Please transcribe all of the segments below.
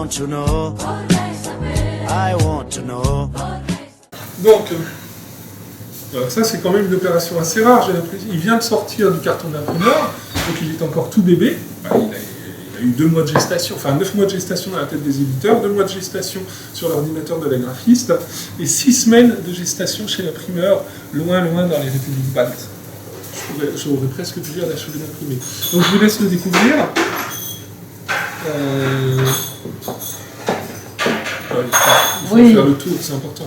want to know. I want to know. Donc, ça c'est quand même une opération assez rare, j'ai l'impression. Il vient de sortir du carton d'imprimeur, donc il est encore tout bébé. Enfin, il a eu 2 mois de gestation, enfin 9 mois de gestation dans la tête des éditeurs, 2 mois de gestation sur l'ordinateur de la graphiste, et 6 semaines de gestation chez l'imprimeur, loin dans les républiques baltes. J'aurais presque pu dire d'achever d'imprimer. Donc je vous laisse le découvrir. Il faut faire le tour, c'est important.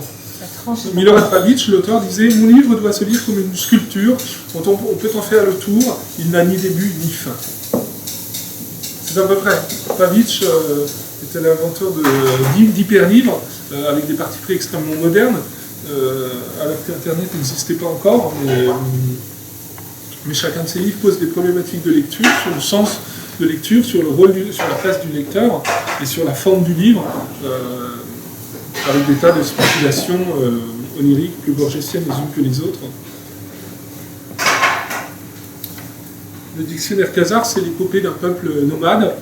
Milorad Pavic, l'auteur, disait « Mon livre doit se lire comme une sculpture dont on peut en faire le tour, il n'a ni début ni fin. » C'est à peu vrai. Pavic était l'inventeur d'hyperlivres, avec des parties pris extrêmement modernes, alors qu'Internet n'existait pas encore, mais chacun de ses livres pose des problématiques de lecture, sur le sens de lecture, sur le rôle, sur la place du lecteur, et sur la forme du livre, avec des tas de spéculations oniriques, plus borgésiennes les unes que les autres. Le dictionnaire Khazar, c'est l'épopée d'un peuple nomade,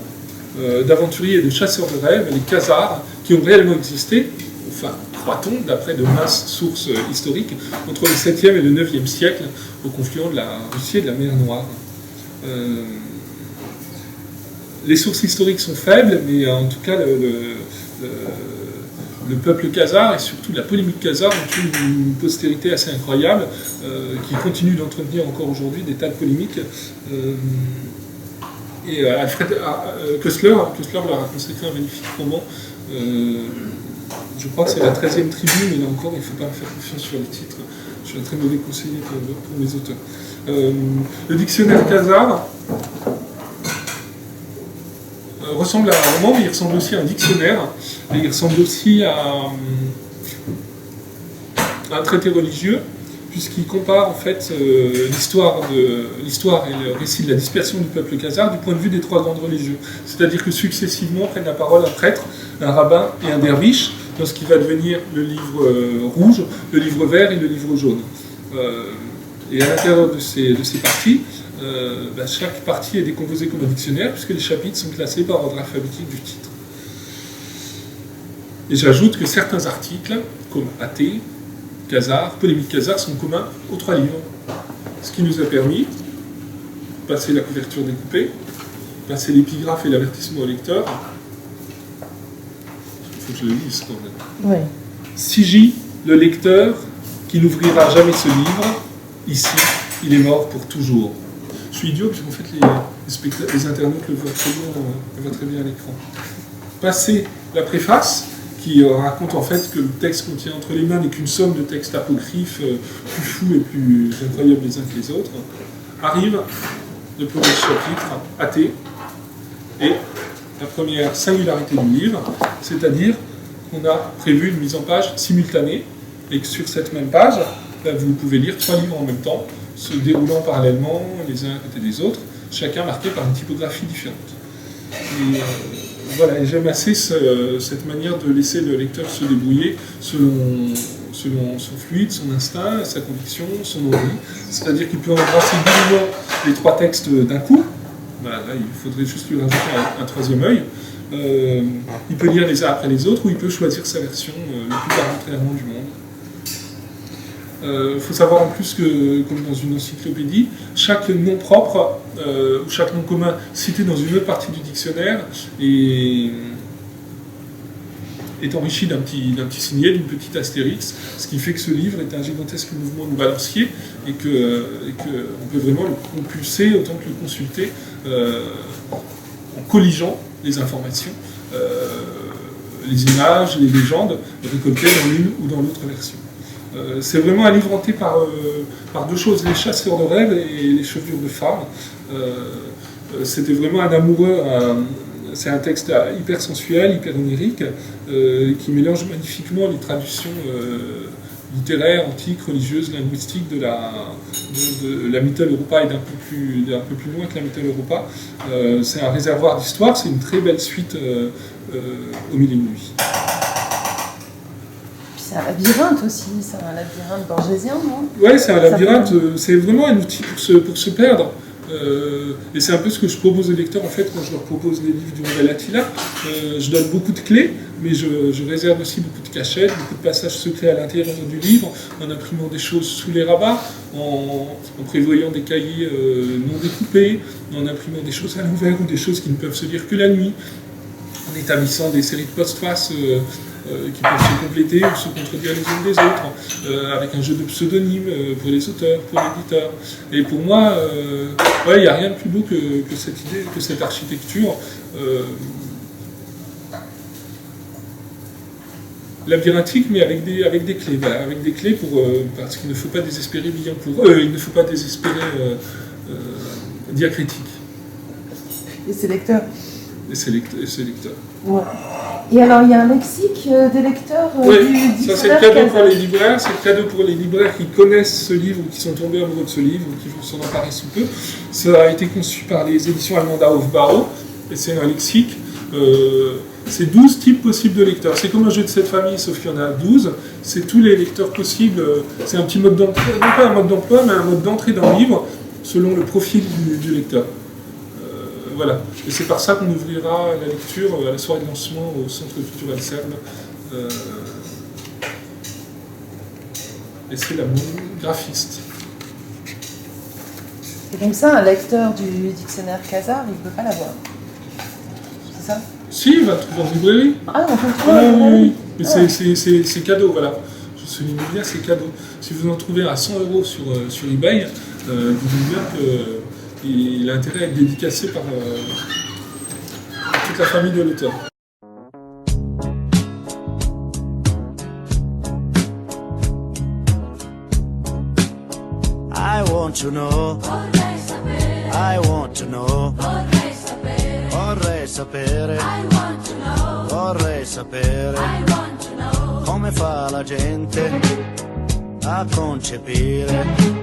d'aventuriers et de chasseurs de rêves, les Khazars, qui ont réellement existé, enfin, croit-on, d'après de minces sources historiques, entre le 7e et le 9e siècle, au confluent de la Russie et de la mer Noire. Les sources historiques sont faibles, mais en tout cas, le peuple khazar et surtout la polémique khazar ont une postérité assez incroyable qui continue d'entretenir encore aujourd'hui des tas de polémiques. Et Alfred Koestler leur a consacré un magnifique roman. Je crois que c'est la 13e tribu, mais là encore, il ne faut pas me faire confiance sur les titres. Je suis un très mauvais conseiller pour mes auteurs. Le dictionnaire khazar ressemble à un roman, mais il ressemble aussi à un dictionnaire, et il ressemble aussi à un traité religieux, puisqu'il compare en fait l'histoire et le récit de la dispersion du peuple khazar du point de vue des 3 grandes religions. C'est-à-dire que successivement prennent la parole un prêtre, un rabbin et un derviche, dans ce qui va devenir le livre rouge, le livre vert et le livre jaune. Et à l'intérieur de ces parties, chaque partie est décomposée comme un dictionnaire, puisque les chapitres sont classés par ordre alphabétique du titre. Et j'ajoute que certains articles, comme athée, khazar, polémique khazar, sont communs aux 3 livres. Ce qui nous a permis de passer la couverture découpée, passer l'épigraphe et l'avertissement au lecteur. Il faut que je le lise quand même. Oui. Sigi, le lecteur, qui n'ouvrira jamais ce livre, ici, il est mort pour toujours. Je suis idiot, puisqu'en fait les internautes le voient très bien à l'écran. Passer la préface, qui raconte en fait que le texte qu'on tient entre les mains n'est qu'une somme de textes apocryphes plus fous et plus incroyables les uns que les autres, arrive le premier chapitre, athée, et la première singularité du livre, c'est-à-dire qu'on a prévu une mise en page simultanée, et que sur cette même page, vous pouvez lire 3 livres en même temps, se déroulant parallèlement les uns à côté des autres, chacun marqué par une typographie différente. Et voilà, et j'aime assez cette manière de laisser le lecteur se débrouiller selon son fluide, son instinct, sa conviction, son envie. C'est-à-dire qu'il peut embrasser dignement les 3 textes d'un coup. Voilà, là, il faudrait juste lui rajouter un 3e œil. Il peut lire les uns après les autres, ou il peut choisir sa version le plus arbitrairement du monde. Il faut savoir en plus que, comme dans une encyclopédie, chaque nom propre ou chaque nom commun cité dans une autre partie du dictionnaire est enrichi d'un petit signet, d'une petite astérix, ce qui fait que ce livre est un gigantesque mouvement de balancier et qu'on peut vraiment le compulser autant que le consulter en colligeant les informations, les images, les légendes récoltées dans l'une ou dans l'autre version. C'est vraiment un livre hanté par 2 choses, les chasseurs de rêves et les chevelures de femmes. C'était vraiment un amoureux, c'est un texte hyper sensuel, hyper onirique, qui mélange magnifiquement les traductions littéraires, antiques, religieuses, linguistiques de la Mittel Europa et d'un peu plus loin que la Mittel Europa. C'est un réservoir d'histoire, c'est une très belle suite au Mille et une nuits. C'est un labyrinthe aussi, c'est un labyrinthe borgésien, non? Oui, c'est un labyrinthe, c'est vraiment un outil pour se perdre. Et c'est un peu ce que je propose aux lecteurs en fait quand je leur propose les livres du Nouvel Attila. Je donne beaucoup de clés, mais je réserve aussi beaucoup de cachettes, beaucoup de passages secrets à l'intérieur du livre, en imprimant des choses sous les rabats, en prévoyant des cahiers non découpés, en imprimant des choses à l'envers ou des choses qui ne peuvent se lire que la nuit, en établissant des séries de postfaces qui peuvent se compléter ou se contredire les unes des autres, avec un jeu de pseudonymes pour les auteurs, pour l'éditeur. Et pour moi, il n'y a rien de plus beau que cette idée, que cette architecture labyrinthique, mais avec des clés, voilà, avec des clés parce qu'il ne faut pas désespérer il ne faut pas désespérer diacritique. Et ses lecteurs. Et ses lecteurs. Ouais. Et alors, il y a un lexique des lecteurs du ça c'est le cadeau pour les libraires, c'est le cadeau pour les libraires qui connaissent ce livre ou qui sont tombés amoureux de ce livre ou qui vont s'en emparer sous peu. Ça a été conçu par les éditions allemandes Hofbauer et c'est un lexique. C'est 12 types possibles de lecteurs. C'est comme un jeu de 7 familles, sauf qu'il y en a 12. C'est tous les lecteurs possibles. C'est un petit mode d'entrée, non pas un mode d'emploi, mais un mode d'entrée dans le livre selon le profil du lecteur. Voilà. Et c'est par ça qu'on ouvrira la lecture à la soirée de lancement au Centre culturel Serbe. Et c'est la graphiste. Et donc ça, un lecteur du dictionnaire Khazar, il ne peut pas l'avoir. C'est ça? Si, il va le trouver en librairie. Ah, on peut le trouver en librairie. Mais c'est cadeau, voilà. Je souligne bien, c'est cadeau. Si vous en trouvez à 100 € sur eBay, vous dites bien qu'il a intérêt à être dédicacé par toute la famille de l'auteur. I want to know. Vorrei sapere. I want to know. Vorrei sapere. Vorrei sapere. I want to know. Vorrei sapere. I want to know. Come fa la gente a concepire